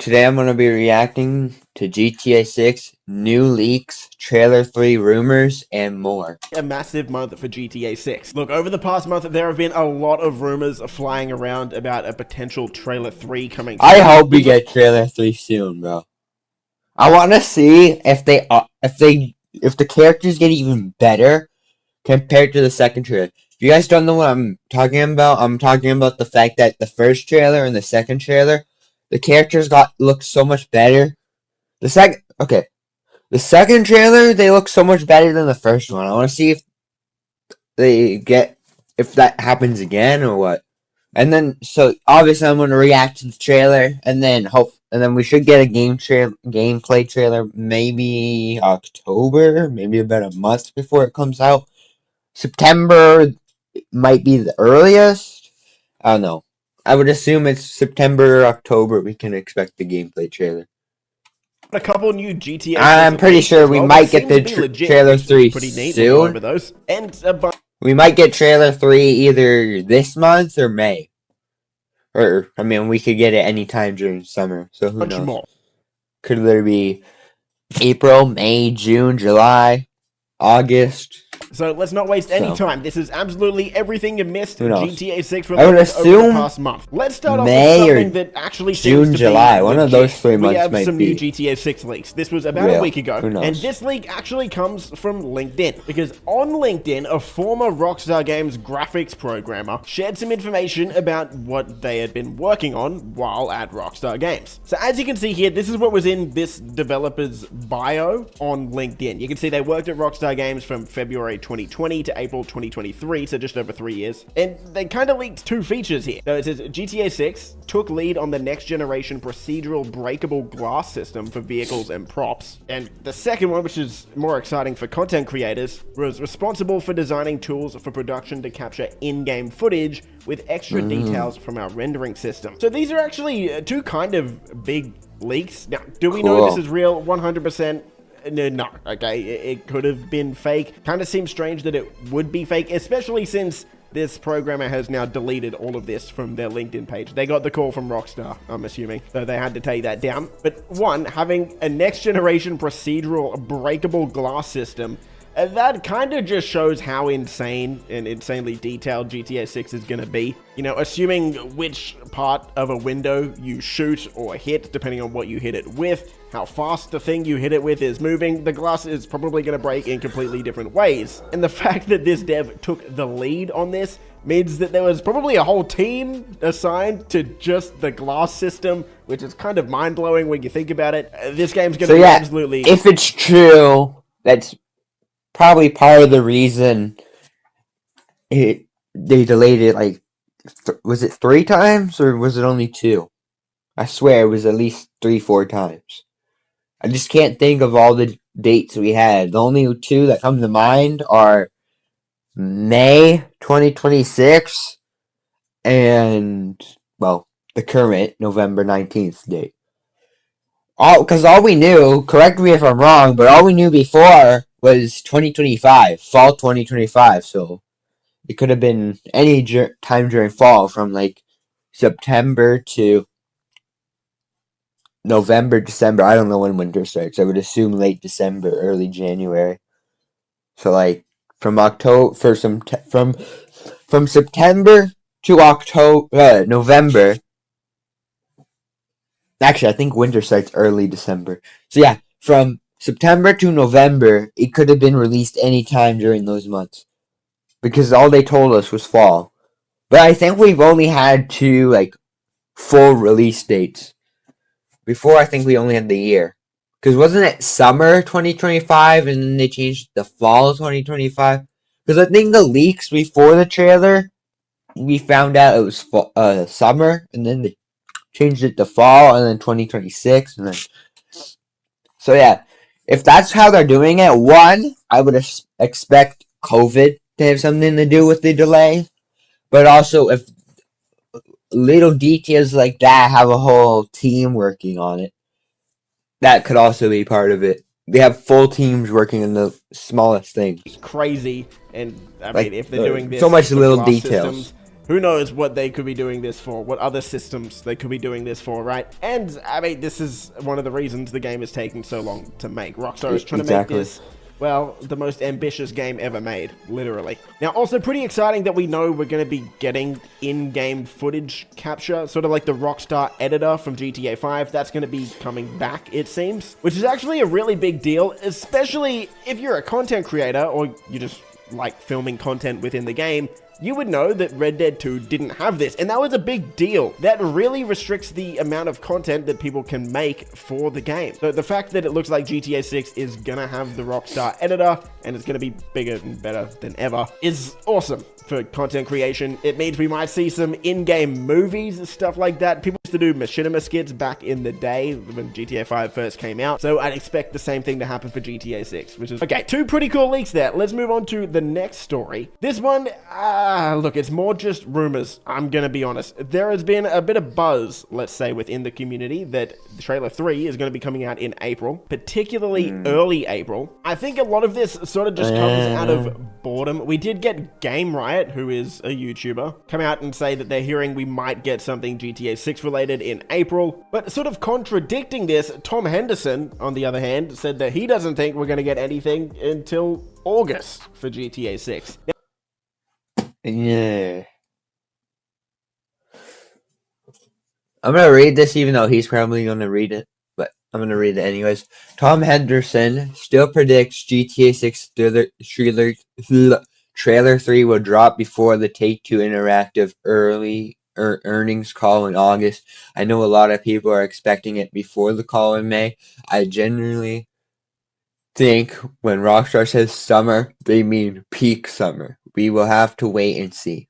today I'm going to be reacting to GTA 6, new leaks, trailer 3 rumors, and more. A massive month for GTA 6. Look, over the past month, there have been a lot of rumors flying around about a potential trailer 3 coming soon. I hope we get trailer 3 soon, bro. I want to see if the characters get even better compared to the second trailer. If you guys don't know what I'm talking about, I'm talking about the fact that the first trailer and the second trailer, the characters look so much better. The second trailer, they look so much better than the first one. I want to see if that happens again or what. And then, so obviously, I'm going to react to the trailer, and then we should get a gameplay trailer maybe October, maybe about a month before it comes out. September might be the earliest. I don't know. I would assume it's September or October we can expect the gameplay trailer. A couple new GTA. I'm pretty sure we might get the trailer 3 soon. And we might get trailer 3 either this month or May. Or, I mean, we could get it anytime during summer. So who knows? More. Could there be April, May, June, July, August? So let's not waste any time. This is absolutely everything you missed in GTA 6 I would assume over the past month. Let's start off with something that actually June, seems to July. Be one of those 3 months might be. We have some new GTA 6 leaks. This was about a week ago. And this leak actually comes from LinkedIn. Because on LinkedIn, a former Rockstar Games graphics programmer shared some information about what they had been working on while at Rockstar Games. So as you can see here, this is what was in this developer's bio on LinkedIn. You can see they worked at Rockstar Games from February 2020 to April 2023, so just over 3 years. And they kind of leaked 2 features here. So it says GTA 6 took lead on the next generation procedural breakable glass system for vehicles and props. And the second one, which is more exciting for content creators, was responsible for designing tools for production to capture in-game footage with extra details from our rendering system. So these are actually 2 kind of big leaks. Now, do we know this is real 100%? No, okay, it could have been fake. Kind of seems strange that it would be fake, especially since this programmer has now deleted all of this from their LinkedIn page. They got the call from Rockstar, I'm assuming, so they had to take that down. But one, having a next generation procedural breakable glass system, that kind of just shows how insane and insanely detailed GTA 6 is going to be. You know, assuming which part of a window you shoot or hit, depending on what you hit it with, how fast the thing you hit it with is moving, the glass is probably going to break in completely different ways. And the fact that this dev took the lead on this means that there was probably a whole team assigned to just the glass system, which is kind of mind-blowing when you think about it. This game's going to be absolutely... If it's true, that's probably part of the reason they delayed it, like, was it 3 times or was it only 2? I swear it was at least 3-4 times. I just can't think of all the dates we had. The only 2 that come to mind are May 2026 and, well, the current November 19th date. Because all we knew, correct me if I'm wrong, but all we knew before was 2025, fall 2025, so it could have been any time during fall from, like, September to November, December. I don't know when winter starts. I would assume late December, early January. So, like, from October, from September to October, November. Actually, I think winter starts early December. So yeah, from September to November, it could have been released any time during those months. Because all they told us was fall. But I think we've only had 2, like, full release dates. Before, I think we only had the year. Because wasn't it summer 2025 and then they changed the fall 2025? Because I think the leaks before the trailer, we found out it was summer, and then they changed it to fall, and then 2026, and then... So yeah, if that's how they're doing it, 1, I would expect COVID to have something to do with the delay. But also, if little details like that have a whole team working on it, that could also be part of it. They have full teams working on the smallest things. It's crazy, and I mean, if they're doing this, so much little details. Who knows what they could be doing this for, what other systems they could be doing this for, right? And, I mean, this is one of the reasons the game is taking so long to make. Rockstar is trying to make this, well, the most ambitious game ever made, literally. Now, also pretty exciting that we know we're going to be getting in-game footage capture, sort of like the Rockstar editor from GTA 5. That's going to be coming back, it seems, which is actually a really big deal, especially if you're a content creator or you just like filming content within the game. You would know that Red Dead 2 didn't have this, and that was a big deal. That really restricts the amount of content that people can make for the game. So the fact that it looks like GTA 6 is gonna have the Rockstar editor, and it's gonna be bigger and better than ever, is awesome for content creation. It means we might see some in-game movies and stuff like that. People used to do machinima skits back in the day when GTA 5 first came out, so I'd expect the same thing to happen for GTA 6, which is... Okay, 2 pretty cool leaks there. Let's move on to the next story. This one, look, it's more just rumors, I'm gonna be honest. There has been a bit of buzz, let's say, within the community that Trailer 3 is gonna be coming out in April, particularly early April. I think a lot of this sort of just comes out of boredom. We did get Game Riot, who is a YouTuber, come out and say that they're hearing we might get something GTA 6 related in April. But sort of contradicting this, Tom Henderson, on the other hand, said that he doesn't think we're gonna get anything until August for GTA 6. Yeah. I'm gonna read this even though he's probably gonna read it, but I'm gonna read it anyways. Tom Henderson still predicts GTA 6 Trailer 3 will drop before the Take-Two Interactive earnings call in August. I know a lot of people are expecting it before the call in May. I genuinely think when Rockstar says summer, they mean peak summer. We will have to wait and see.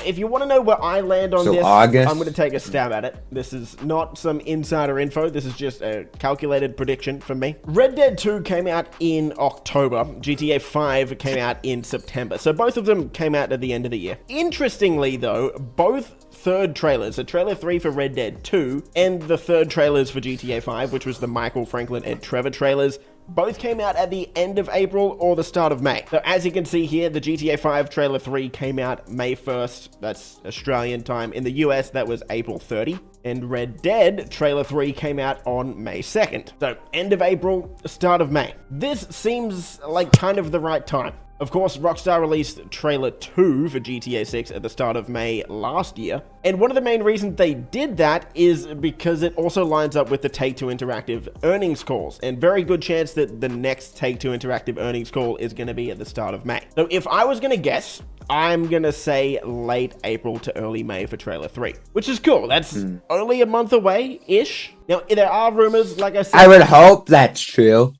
If you want to know where I land on this, August. I'm going to take a stab at it. This is not some insider info. This is just a calculated prediction from me. Red Dead 2 came out in October. GTA 5 came out in September. So both of them came out at the end of the year. Interestingly, though, both third trailers, so Trailer 3 for Red Dead 2 and the third trailers for GTA 5, which was the Michael Franklin and Trevor trailers, both came out at the end of April or the start of May. So as you can see here, the GTA 5 Trailer 3 came out May 1st, that's Australian time. In the US, that was April 30. And Red Dead Trailer 3 came out on May 2nd. So end of April, start of May. This seems like kind of the right time. Of course, Rockstar released Trailer 2 for GTA 6 at the start of May last year, and one of the main reasons they did that is because it also lines up with the Take-Two Interactive earnings calls, and very good chance that the next Take-Two Interactive earnings call is going to be at the start of May. So if I was going to guess, I'm going to say late April to early May for Trailer 3, which is cool. That's only a month away-ish. Now, there are rumors, like I said... I would hope that's true.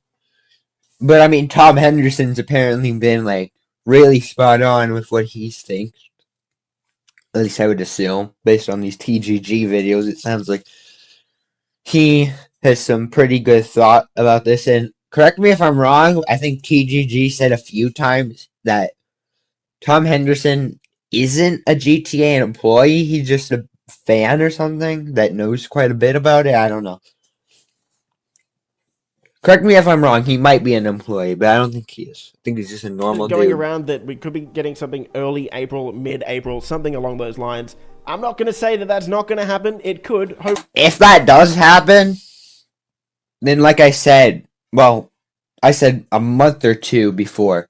But, I mean, Tom Henderson's apparently been, like, really spot on with what he thinks. At least I would assume. Based on these TGG videos, it sounds like he has some pretty good thought about this. And correct me if I'm wrong, I think TGG said a few times that Tom Henderson isn't a GTA employee. He's just a fan or something that knows quite a bit about it. I don't know. Correct me if I'm wrong. He might be an employee, but I don't think he is. I think he's just a normal going dude. Around that we could be getting something early April, mid-April, something along those lines. I'm not going to say that that's not going to happen. It could. If that does happen, then like I said, well, I said a month or two before.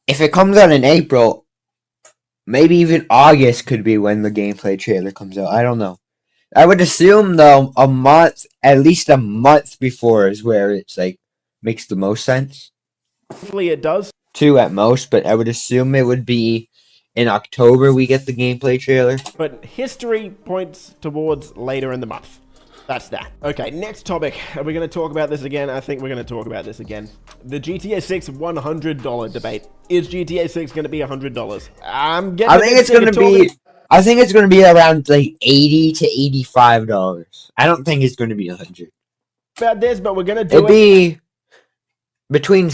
If it comes out in April, maybe even August could be when the gameplay trailer comes out. I don't know. I would assume, though, at least a month before is where it's, like, makes the most sense. Hopefully it does. 2 at most, but I would assume it would be in October we get the gameplay trailer. But history points towards later in the month. That's that. Okay, next topic. Are we going to talk about this again? I think we're going to talk about this again. The GTA 6 $100 debate. Is GTA 6 going to be $100? I think it's going to be around like $80 to $85. I don't think it's going to be $100. About this, but we're going to do It'd be between.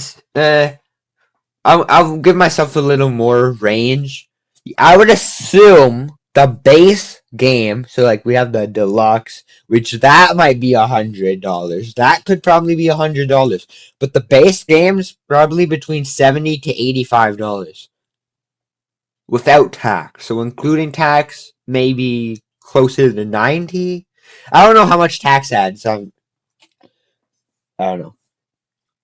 I'll give myself a little more range. I would assume the base game, so like we have the deluxe, which that might be $100. That could probably be $100. But the base game's probably between $70 to $85. without tax. So including tax, maybe closer to 90. I don't know how much tax adds. I don't know.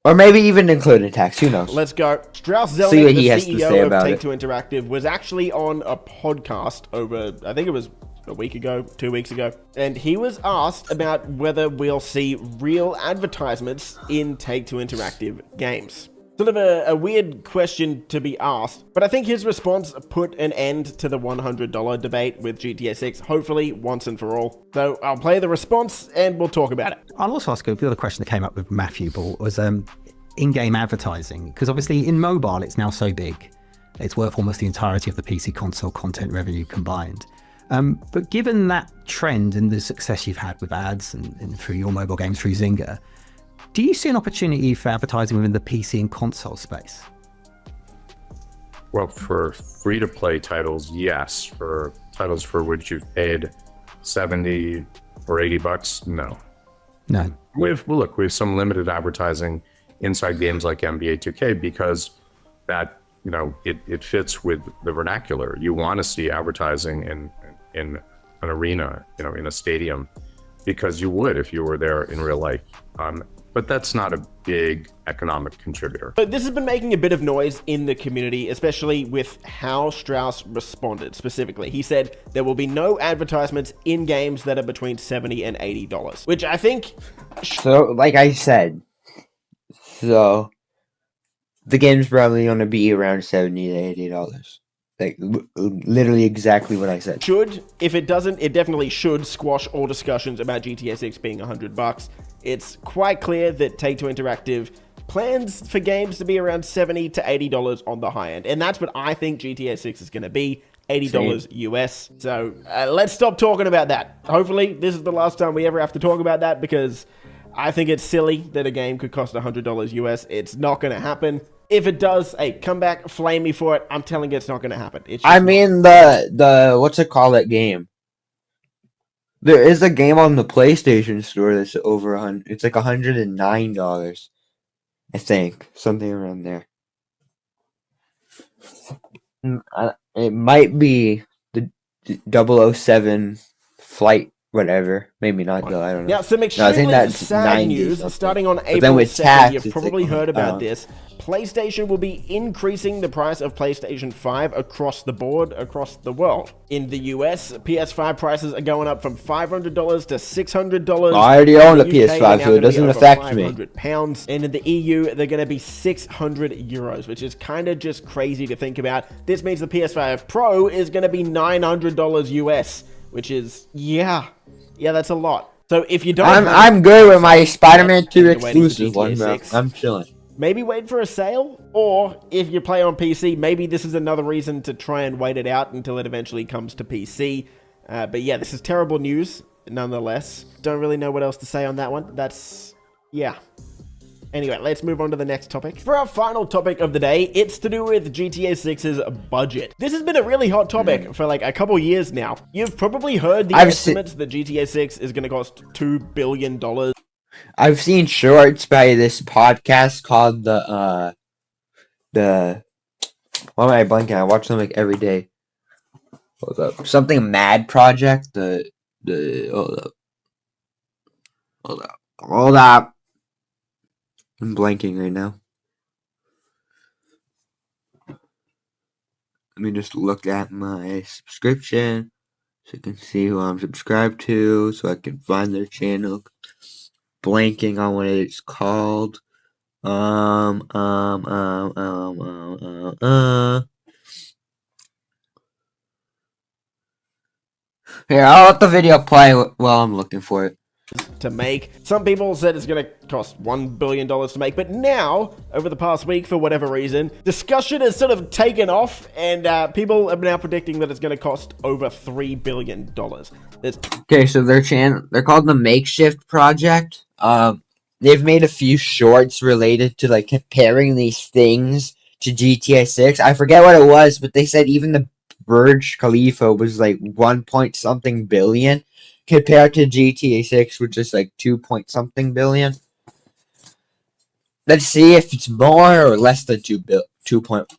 Or maybe even including tax. Who knows? Let's go. Strauss Zelnick, the CEO of Take-Two Interactive, was actually on a podcast over, I think it was a week ago, 2 weeks ago, and he was asked about whether we'll see real advertisements in Take-Two Interactive games. Sort of a weird question to be asked, but I think his response put an end to the $100 debate with GTA 6, hopefully once and for all. So I'll play the response and we'll talk about it. I'll also ask the other question that came up with Matthew Ball was in-game advertising, because obviously in mobile it's now so big, it's worth almost the entirety of the PC console content revenue combined. But given that trend and the success you've had with ads and through your mobile games through Zynga, do you see an opportunity for advertising within the PC and console space? Well, for free-to-play titles, yes. For titles for which you've paid $70 or $80, no. No. We have some limited advertising inside games like NBA 2K because that, it fits with the vernacular. You want to see advertising in an arena, in a stadium, because you would if you were there in real life. But that's not a big economic contributor. But this has been making a bit of noise in the community, especially with how Strauss responded specifically. He said there will be no advertisements in games that are between $70 and $80, which I think... So, like I said, the game's probably going to be around $70 to $80. Like, literally exactly what I said. If it doesn't, it definitely should squash all discussions about GTA 6 being $100. It's quite clear that Take-Two Interactive plans for games to be around $70 to $80 on the high end. And that's what I think GTA 6 is going to be, $80 US. So let's stop talking about that. Hopefully this is the last time we ever have to talk about that, because I think it's silly that a game could cost $100 US. It's not going to happen. If it does, hey, come back, flame me for it. I'm telling you, it's not going to happen. The what's it called, that game? There is a game on the PlayStation Store that's over $100. It's like $109, I think, something around there. It might be the 007 flight, whatever. Maybe not though. I don't know. Yeah, some extremely sad news. Starting on April 2nd, you've probably heard about this. PlayStation will be increasing the price of PlayStation 5 across the board, across the world. In the US, PS5 prices are going up from $500 to $600. I already own a PS5, so it doesn't affect me. £500. And in the EU, they're going to be €600, which is kind of just crazy to think about. This means the PS5 Pro is going to be $900 US, which is, yeah, that's a lot. So if you don't, I'm good with my Spider-Man 2 exclusive one, bro. I'm chilling. Maybe wait for a sale, or if you play on PC, maybe this is another reason to try and wait it out until it eventually comes to PC. But yeah, this is terrible news, nonetheless. Don't really know what else to say on that one. Yeah. Anyway, let's move on to the next topic. For our final topic of the day, it's to do with GTA 6's budget. This has been a really hot topic for like a couple years now. You've probably heard the estimates that GTA 6 is going to cost $2 billion. I've seen shorts by this podcast called the why am I blanking? I watch them like every day. Hold up. Something Mad Project. Hold up. I'm blanking right now. Let me just look at my subscription so I can see who I'm subscribed to, so I can find their channel. Blanking on what it's called. Here, I'll let the video play while I'm looking for it. To make. Some people said it's going to cost $1 billion to make, but now, over the past week, for whatever reason, discussion has sort of taken off, and people are now predicting that it's going to cost over $3 billion. Okay, so they're called the Makeshift Project. They've made a few shorts related to like comparing these things to GTA 6. I forget what it was, but they said even the Burj Khalifa was like 1 point something billion compared to GTA 6, which is like 2 point something billion. Let's see if it's more or less than 2 point.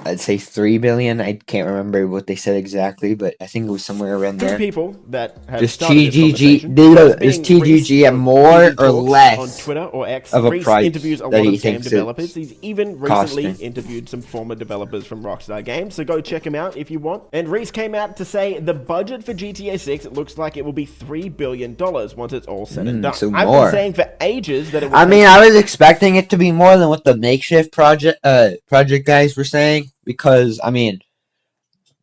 I'd say 3 billion. I can't remember what they said exactly, but I think it was somewhere around Two there. people that have Just started TGG, this TGG at more or less on Twitter or X. of a Reese price interviews a that lot he of game thinks developers. it's He's even recently costing. interviewed some former developers from Rockstar Games, so go check him out if you want. And Reese came out to say the budget for GTA 6 looks like it will be $3 billion once it's all said and done. So I've more. been saying for ages that it would I was expecting it to be more than what the makeshift project guys were saying, because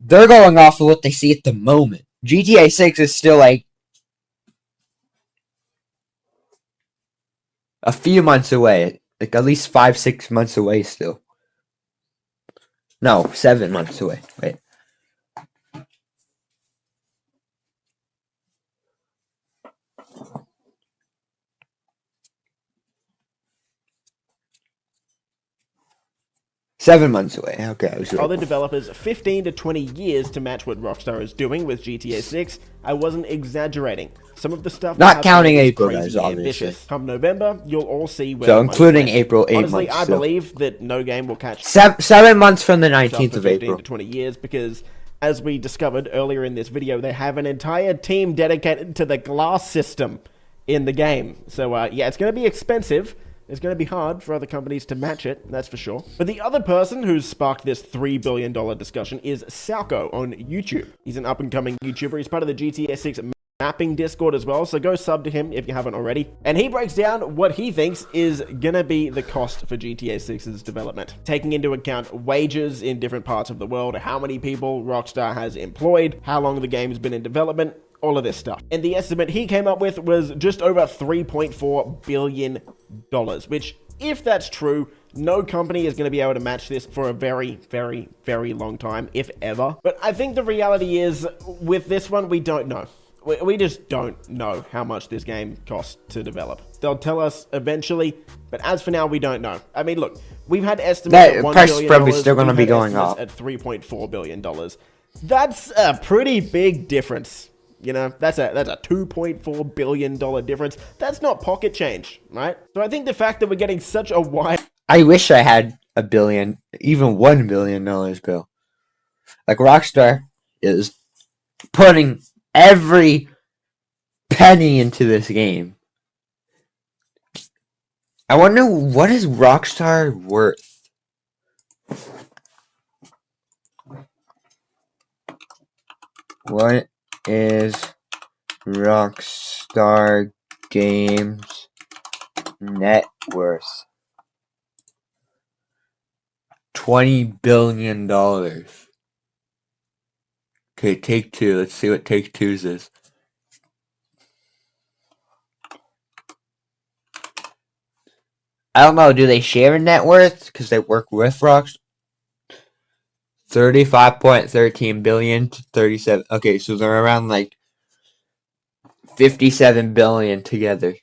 they're going off of what they see at the moment. GTA 6 is still like a few months away, like at least 5-6 months away still. No, 7 months away. Wait. Seven months away. Okay, I was right. Other developers 15 to 20 years to match what Rockstar is doing with GTA 6. I wasn't exaggerating. Some of the stuff not counting April, guys, obviously. Come November, you'll all see where. So including April, 8 Honestly, months. I believe that no game will catch 7 months from the 19th of 15 April. to 20 years, because as we discovered earlier in this video, they have an entire team dedicated to the glass system in the game. So yeah, it's going to be expensive. It's going to be hard for other companies to match it, that's for sure. But the other person who's sparked this $3 billion discussion is Salco on YouTube. He's an up-and-coming YouTuber. He's part of the GTA 6 mapping Discord as well, so go sub to him if you haven't already. And he breaks down what he thinks is gonna be the cost for GTA 6's development, taking into account wages in different parts of the world, how many people Rockstar has employed, how long the game's been in development, all of this stuff. And the estimate he came up with was just over $3.4 billion, which, if that's true, no company is going to be able to match this for a very, very, very long time, if ever. But I think the reality is, with this one, we don't know. We just don't know how much this game costs to develop. They'll tell us eventually, but as for now, we don't know. I mean, look, we've had estimates at $1 price billion. Is probably still going to be going up. At $3.4 billion. That's a pretty big difference. You know, that's a $2.4 billion difference. That's not pocket change, right? So I think the fact that we're getting such a wide... I wish I had $1 billion, even $1 billion, Bill. Like, Rockstar is putting every penny into this game. I wonder, what is Rockstar worth? What is Rockstar Games net worth? $20 billion. Okay, Take-Two. Let's see what Take-Two's is. I don't know. Do they share a net worth? Because they work with Rockstar. 35.13 billion to 37. Okay, so they're around like 57 billion together.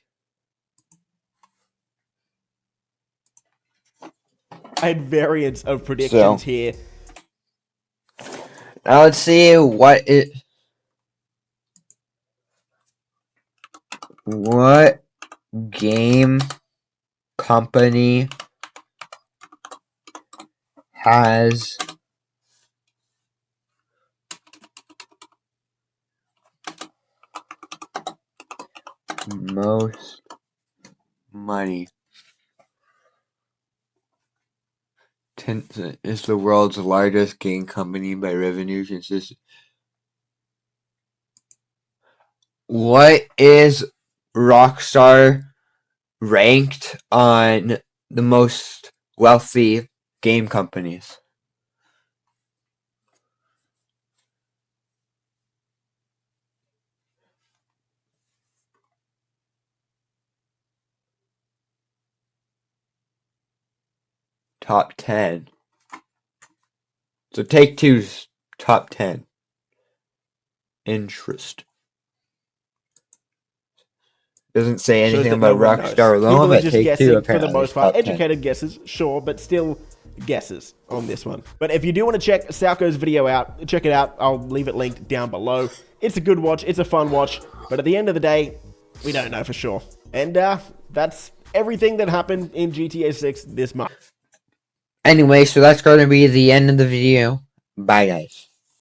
I had variants of predictions here. Now let's see what game company has most money. Tencent is the world's largest game company by revenue. What is Rockstar ranked on the most wealthy game companies? Top 10. So Take-Two's top 10. Interest. Doesn't say anything about Rockstar alone, but Take-Two apparently. For the most part, educated guesses, sure, but still guesses on this one. But if you do want to check Salco's video out, check it out. I'll leave it linked down below. It's a good watch. It's a fun watch. But at the end of the day, we don't know for sure. And that's everything that happened in GTA 6 this month. Anyway, so that's going to be the end of the video. Bye, guys.